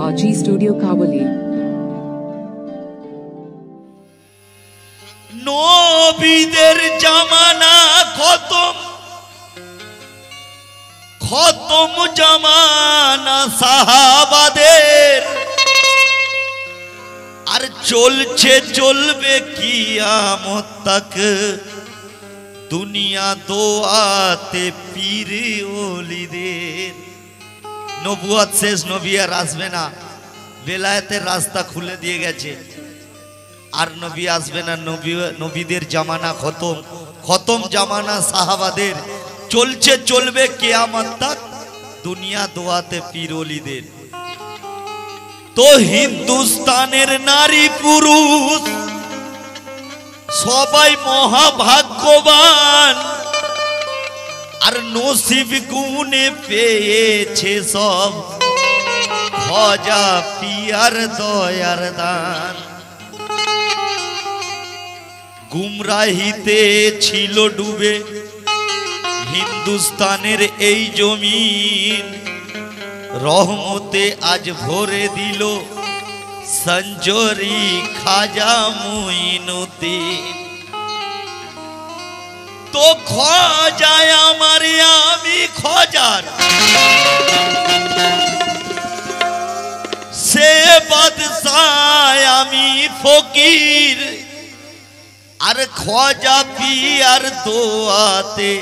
Fauji Studio Kabuli. নবীদের জামানা খতম, খতম জামানা সাহাবাদের, আর চলছে চলবে কিয়ামত তক দুনিয়া দোয়াতে পীর ওলিদের। নবুয়ত শেষ, নবী আর আসবে না, বেলায়েতের রাস্তা খুলে দিয়ে গেছে, আর নবী আসবে না। নবীদের জামানা খতম, খতম জামানা সাহাবাদের, চলছে চলবে কিয়ামত তক দুনিয়া দোয়াতে পীর ওলিদের। তো হিন্দুস্তানের নারী পুরুষ সবাই মহাভাগ্যবান, আর নসিব গুনে পেয়েছে সব খাজা পিয়ার দয়ার দান। গুমরাহিতে ছিল ডুবে হিন্দুস্তানের এই জমিন, রহমতে আজ ভরে দিল সঞ্জরি খাজা মুইনুদ্দিন। তো খাজায় আমার, আমি খাজার, সে বাদশাহ আমি ফকির, আর খাজা পিয়ার দোয়াতে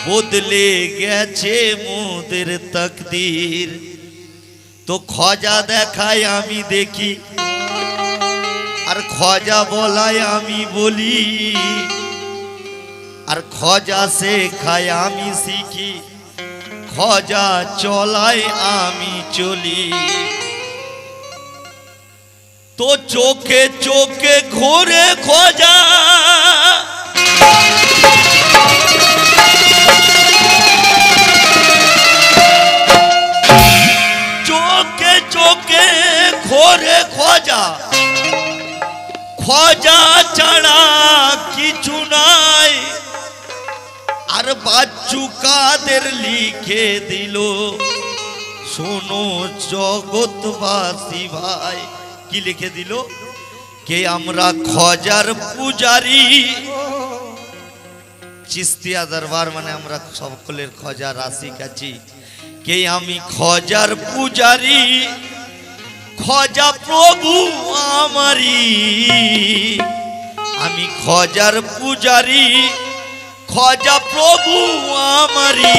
বদলে গেছে মোদের তকদির। তো খাজা দেখায় আমি দেখি, আর খাজা বলায় আমি বলি, আর খাজা শেখায় আমি শিখি, খাজা চলায় আমি চলি। তো চোখে চোখে ঘোরে খাজা, চোখে চোখে ঘোরে খাজা, খাজা ছাড়া কিছু নাই। আর বাচ্চু কাদের লিখে দিল, শোনো জগৎবাসী ভাই, কি লিখে দিল? কে আমরা খাজার পূজারি। চিস্তিয়া দরবার মানে আমরা সকলের খাজার আশিক আছি। কে আমি খাজার পূজারি, খাজা প্রভু আমারি, আমি খাজার পূজারি, খাজা প্রভু আমারি।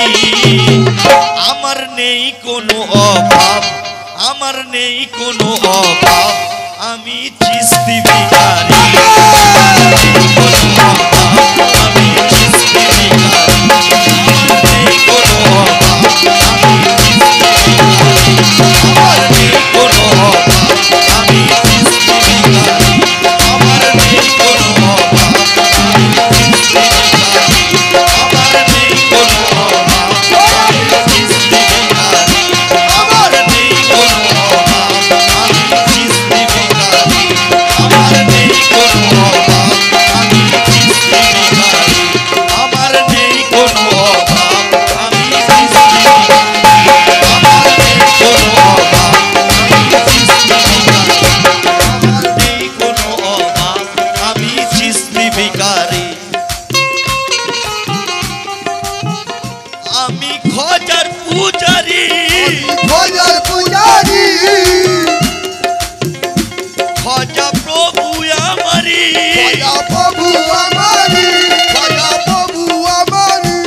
আমার নেই কোনো অভাব, আমার নেই কোনো অভাব, আমি চিস্তি ভিখারি। আমি চিস্তি ভিখারি, আমার নেই কোনো অভাব, আমি চিস্তি ভিখারি। আমার নেই কোনো অভাব, আমি চিস্তি ভিখারি। আমার নেই কোনো অভাব, আমি চিস্তি ভিখারি। আমার নেই কোনো অভাব, আমি চিস্তি ভিখারি। আমার নেই কোনো অভাব, আমি চিস্তি ভিখারি। আমার নেই কোনো অভাব, আমি চিস্তি ভিখারি। আমার নেই কোনো অভাব, আমি চিস্তি ভিখারি। আমার নেই কোনো অভাব, আমি চিস্তি ভিখারি। আমার নেই কোনো অভাব, আমি চিস্তি ভিখারি। আমি খাজার পূজারি, খাজার পূজারি, খাজা প্রভু আমারি। খাজা প্রভু আমারি, খাজা প্রভু আমারি।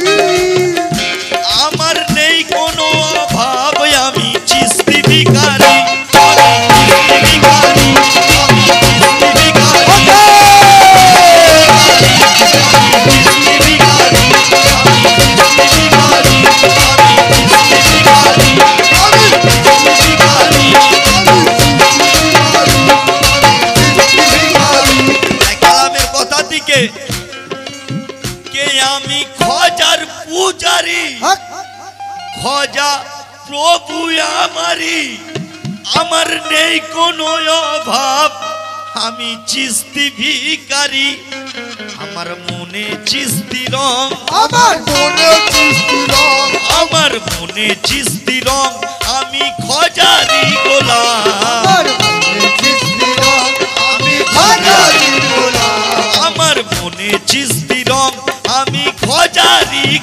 আমার নেই কোনো অভাব, আমি চিস্তি ভিখারি। আমি চিস্তি ভিখারি, আমি চিস্তি ভিখারি। আমি চিস্তি ভিখারি, আমি চিস্তি ভিখারি। আমি চিস্তি ভিখারি, আমি চিস্তি ভিখারি। কালামের কথা দিকে, কে আমি খাজার পূজারি, খাজা প্রভু আমারি। আমার নেই কোনো অভাব, আমি চিস্তি ভিখারি। আমার মনে চিস্তি রং, আমার মনে চিস্তি রং, আমার মনে চিস্তি রং। আমি খাজারি গো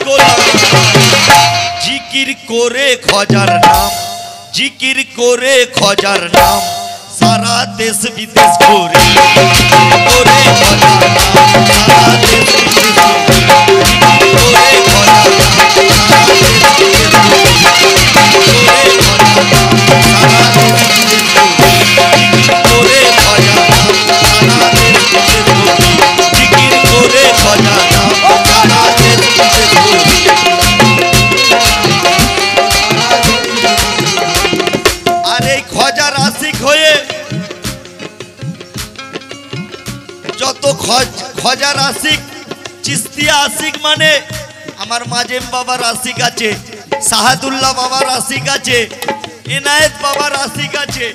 গোলাম জিকির করে খজার নাম জিকির করে খজার নাম সারা দেশ বিদেশ ঘুরে করে খজার নাম সারা দেশ বিদেশ ঘুরে করে খজার নাম সারা দেশ বিদেশ ঘুরে জিকির করে খজার নাম সারা দেশ বিদেশ ঘুরে আর এই খজার আশিক হয়ে যত খজার আশিক চিস্তিয়া আশিক মানে আমার মাজেম বাবার আশিক আছে সাহাদুল্লাহ বাবার আশিক আছে এনায়েত বাবার আশিক আছে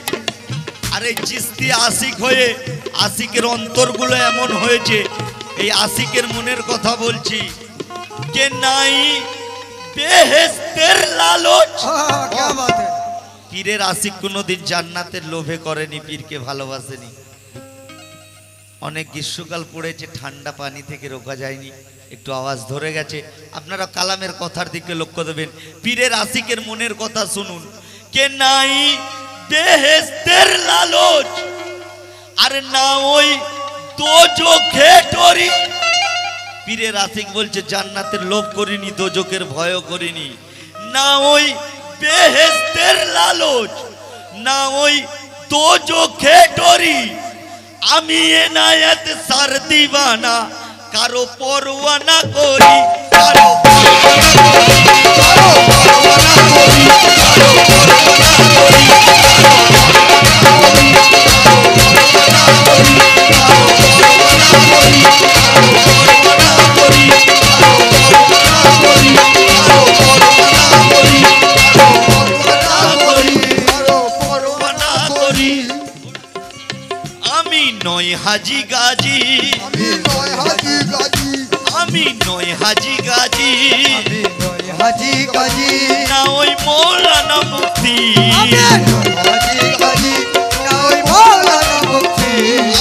আর এই চিস্তিয়া আশিক হয়ে আশিকের অন্তরগুলো এমন হয়েছে এই আশিকের মনের কথা বলছি কে নাই বেহেশতের লালচ क्या बात है পীরের আশিক কোনোদিন জান্নাতের লোভে করেনি পীরকে ভালোবাসেনি অনেক গ্রীষ্মকাল পড়েছে ঠান্ডা পানি থেকে রোকা যায়নি একটু আওয়াজ ধরে গেছে আপনারা কালামের কথার দিকে লক্ষ্য দেবেন পীরের আশিকের মনের কথা শুনুন কে নাই বেহেশতের লালচ আর না ওই দোজখে টরি পীরের আশিক বলছে জান্নাতের লোভ করিনি দোজখের ভয়ও করিনি না ওই বেহেশতের লালচ না ওই দোজখে টরি আমি এনায়েত সার দিবানা কারো পরোয়া না করি কারো নয় হাজি গাজী আমি নয় হাজি গাজী না ওই মৌলানা মুফতি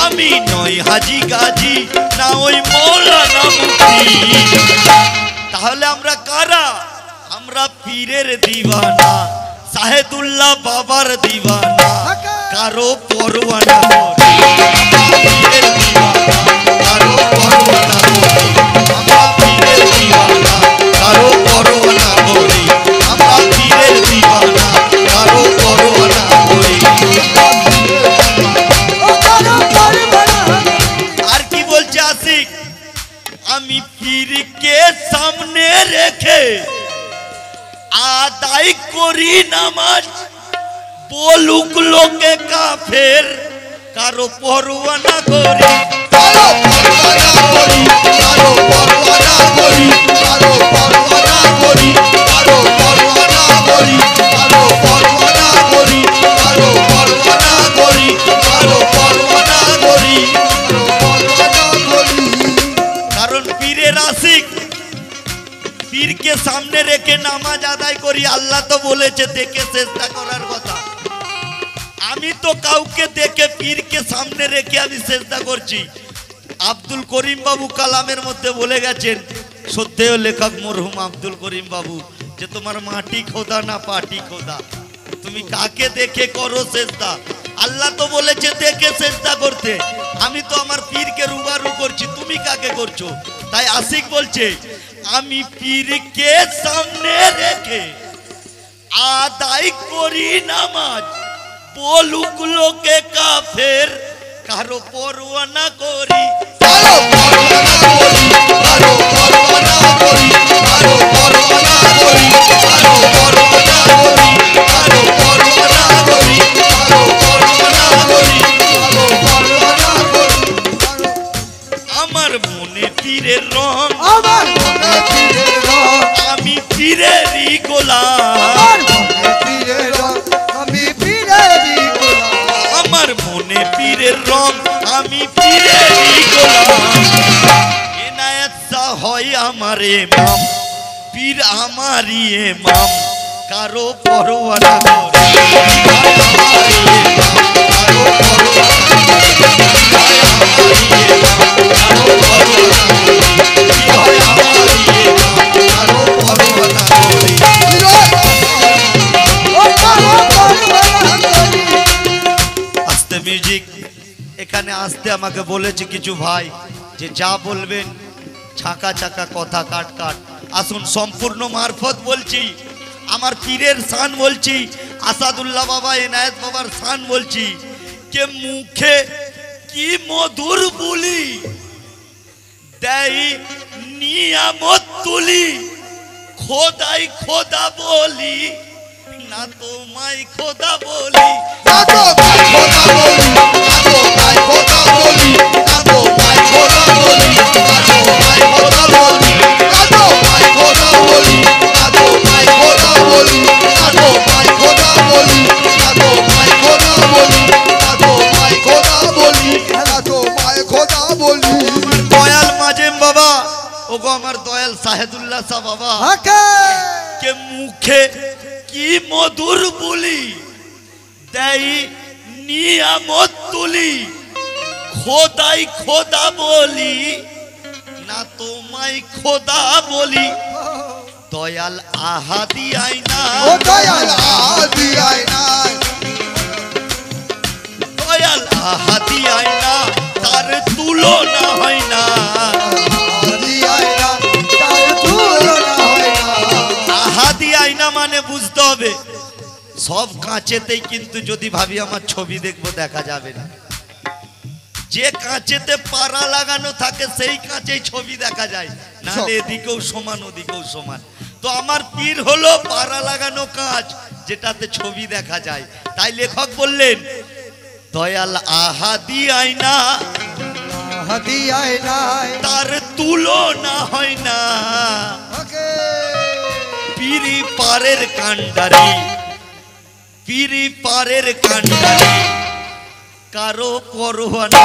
আমি নয় হাজি গাজী না ওই মৌলানা মুফতি তাহলে আমরা কারা আমরা পীরের দিওয়ানা সাহেদুল্লাহ বাবার দিওয়ানা কারো পরোয়া না পীরের দিওয়ানা কারো পরোয়া না আমরা পীরের দিওয়ানা কারো পরোয়া না করি আমরা পীরের দিওয়ানা কারো পরোয়া না করি আর কি বলছে আশিক আমি পীরকে সামনে রেখে আদায় করি নামাজ বলুক লোকে কাফের কারো পরোয়া না করি কারো পরোয়া না করি কারো পরোয়া না করি কারো পরোয়া না করি কারো পরোয়া না করি কারো পরোয়া না করি কারো পরোয়া না করি কারো পরোয়া না করি কারণ পীরের আশিক পীরকে সামনে রেখে নামাজ আদায় করি আল্লাহ তো বলেছে দেখে চেষ্টা করার কথা আমি তো কাউকে দেখে পীরকে সামনে রেখে আমি চেষ্টা করছি আব্দুল করিম বাবু কালামের মধ্যে বলে গেছেন শ্রদ্ধেয় লেখক মরহুম আব্দুল করিম বাবু যে তোমার মাটি খোদা না পাটি খোদা তুমি কাকে দেখে করো চেষ্টা আল্লাহ তো বলেছে দেখে চেষ্টা করতে আমি তো আমার পীরকে রুবারু করছি তুমি কাকে করছো তাই আশিক বলছে আমি পীরকে সামনে রেখে আদায় করি নামাজ বলুক লোকে কাফের কারো পরোয়া না করি কারো পরোয়া না করি কারো পরোয়া না করি কারো পরোয়া না করি কারো পরোয়া না করি কারো পরোয়া না করি কারো পরোয়া না করি কারো পরোয়া না করি আমার মনে পীরের রং আমার মনে পীরের রং আমি পীরেরই গোলাম আমি পীরেরই গোলাম আমার মনে পীরের রং আমি পীরেরই গোলাম এনায়েত শাহ হয় আমার ইমাম পীর আমারই ইমাম কারো পরোয়া না করি আমারই ইমাম কারো পরোয়া না করি আমারই ইমাম কারো পরোয়া না করি আমারই ইমাম কারো আসতে আমাকে বলেছে কিছু ভাই যে যা বলবেন ছাকা ছাকা কথা কাট কাট। আসুন সম্পূর্ণ মারফত বলছি, আমার পীরের শান বলছি, আসাদুল্লাহ বাবা এনায়েত বাবার শান বলছি, কে মুখে কি মধুর বলি দেই নিয়ামত তুলি, খোদাই খোদা বলি না তোমায় খোদা বলি। দয়াল মাজেম বাবা ওগো আমার দয়াল সাহেদুল্লাহ শাহ বাবা কে মুখে কি মধুর বলি দেই নিয়ামত তুলি, খোদাই খোদা বলি না তোমায় খোদা বলি। দয়াল আহাদি আইনা, দয়াল আহাদি আইনা, দয়াল আহাদি আইনা তার তুলনা হয় না। আহাদি আইনা মানে বুঝতে হবে সব কাঁচেতেই কিন্তু যদি ভাবি আমার ছবি দেখবো দেখা যাবে না। যে কাঁচেতে পাড়া লাগানো থাকে সেই কাঁচেই ছবি দেখা যায়, নাহলে এদিকেও সমান ওদিকেও সমান। তো আমার পীর হলো পাড়া লাগানো কাঁচ যেটাতে ছবি দেখা যায়। তাই লেখক বললেন দয়াল আহাদি আইনা, আহাদি আইনা তার তুলনা হয় না। পীরি পারের কান্ডারি, পীরি পারের কান্ডারি কারো পরোয়া না।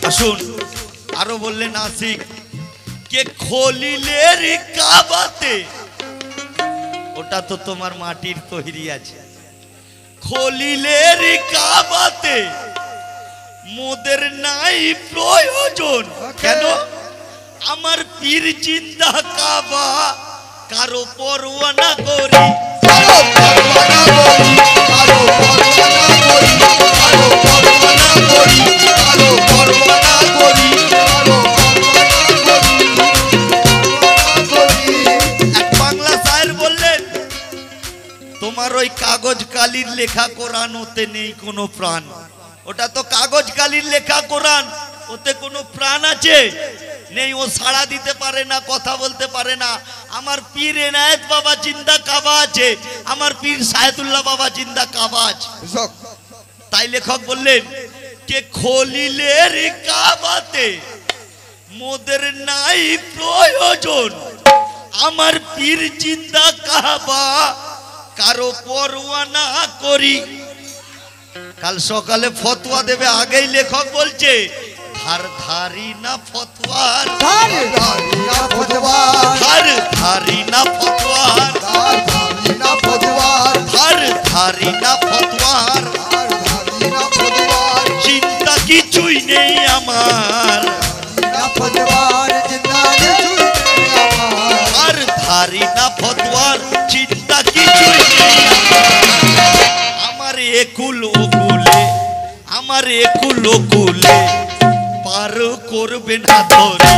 আসুন আরো বললেন আশিক কে খলিলের কাবাতে, ওটা তো তোমার মাটির তৈরি আছে, খলিলের কাবাতে মোদের নাই প্রয়োজন। কেন? আমার পীর জিন্দা কাবা কারো পরোয়া না করি, কারো পরোয়া না করি, কারো পরোয়া না করি, কারো পরোয়া না করি, কারো পরোয়া না করি, কারো পরোয়া না করি। এক বাংলা শায়ের বললেন তোমার ওই কাগজ কালির লেখা কোরআন ওতে নেই কোনো প্রাণ। ওটা তো কাগজ কালির লেখা কোরআন, ওতে কোনো প্রাণ আছে নেই, ও সাড়া দিতে পারে না, কথা বলতে পারে না। আমার পীর এনায়েত বাবা জিন্দা কাবা আছে, আমার পীর সাহেদুল্লাহ বাবা জিন্দা কাবা আছে। তাই লেখক বললেন কে খলিলের কাবাতে মোদের নাই প্রয়োজন, আমার পীর জিন্দা কাবা কারো পরোয়া না করি। কাল সকালে ফতোয়া দেবে, আগেই লেখক বলছে ধার ধারি না ফতোয়ার, ধার ধারি না ফতোয়ার, ধার ধারি না ফতোয়ার, ধার ধারি না ফতোয়ার, ধার ধারি না ফতোয়ার, ধার ধারি না ফতোয়ার, চিন্তা কিছুই নেই আমার, না ফতোয়ার জিন্দা কিছুই নেই আমার, ধার ধারি না ফতোয়ার চিন্তা কিছুই নেই আমার। আমার একুল ওকুলে, আমার একুল ওকুলে পার করবে না ধরে,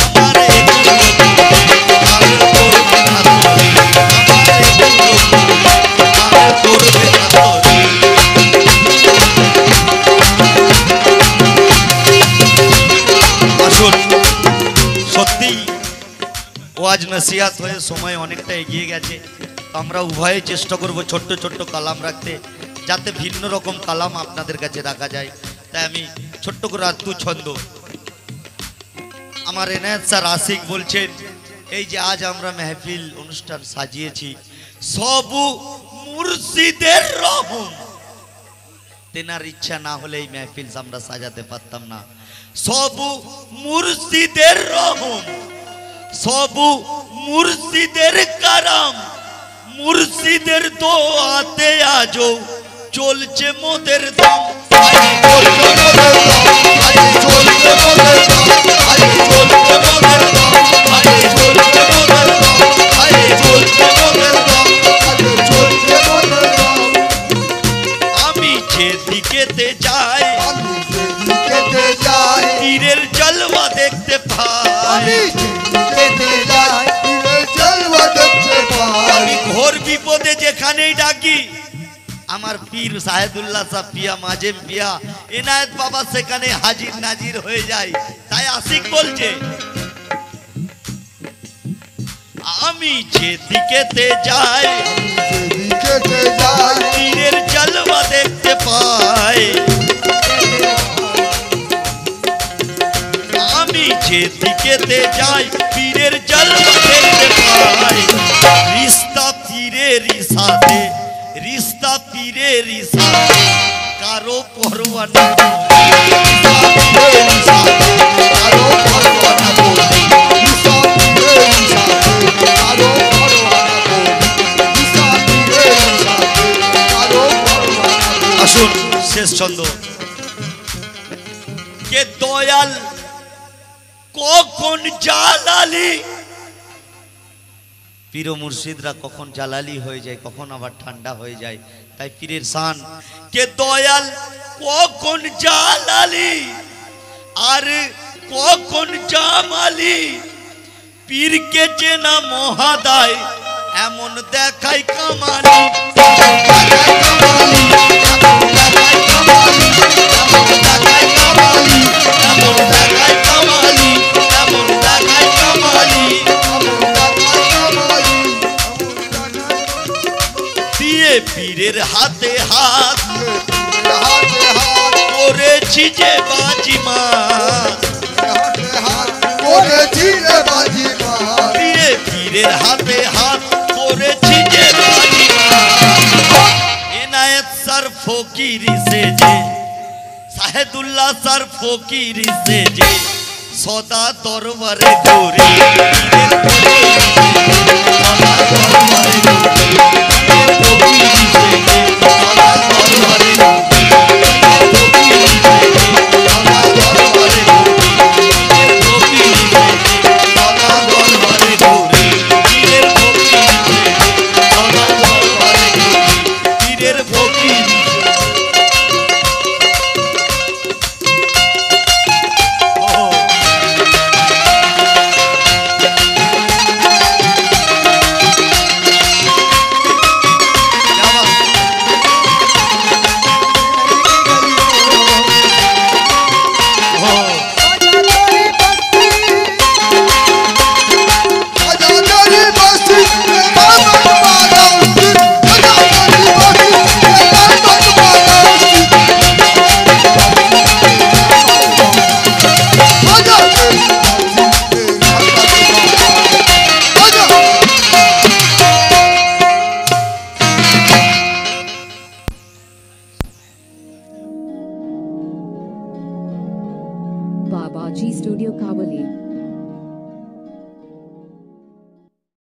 আমার একুল ওকুলে পার করবে না ধরে, আমার একুল ওকুলে পার করবে না ধরে। আসুন সত্যি ওয়াজ নসিহাত হয়ে সময় অনেকটা এগিয়ে গেছে, আমরা উভয়ে চেষ্টা করব ছোট্ট ছোট্ট কালাম রাখতে, যাতে ভিন্ন রকম কালাম আপনাদের কাছে রাখা যায়। তাই আমি ছোট্ট করে আত্মু ছন্দ আমার এনায়েত স্যার আশিক বলছেন এই যে আজ আমরা মেহফিল অনুষ্ঠান সাজিয়েছি সবু মুর্শিদের রহম, তেনার ইচ্ছা না হলে এই মেহফিল আমরা সাজাতে পারতাম না। সবু মুর্শিদের রহম, সবু মুর্শিদের কারাম, মুর্শিদের দোয়াতে আজও চলছে মোদের দম আমি যেদিকেতে যাই তীরের জলওয়া দেখতে পাই আমি ঘোর বিপদে যেখানেই ডাকি আমার পীর সাহেদুল্লাহ সাহ পিয়া মাজেম পিয়া এনায়েত বাবা সেখানে হাজির নাজির হয়ে যায় তাই আশিক বলছে আমি যেদিকেতে যাই পীরের জলওয়া দেখতে পাই আমি যেদিকেতে যাই পীরের জলওয়া দেখতে পাই রিস্তা পীরেরই সাথে রিস্তা পীরেরই সাথে কারো পরোয়া না আসুন শেষ ছন্দ কে দয়াল কখন জালালি পীর মুর্শিদরা কখন জালালি হয়ে যায় কখন আবার ঠান্ডা হয়ে যায় তাই পীরের শান কে দয়াল কখন জালালি আর কখন জামালি পীরকে চেনা মহাদায় এমন দেখায় কামালি দিয়ে পীরের হাতে হাত করেছি যে বাজিমাত দিয়ে পীরের হাতে হাত করেছি যে বাজিমাত এনায়েত স্যার ফকিরি সেজে সাহেদুল্লাহ স্যার ফকিরি সেজে সদা দরবারে ঘুরে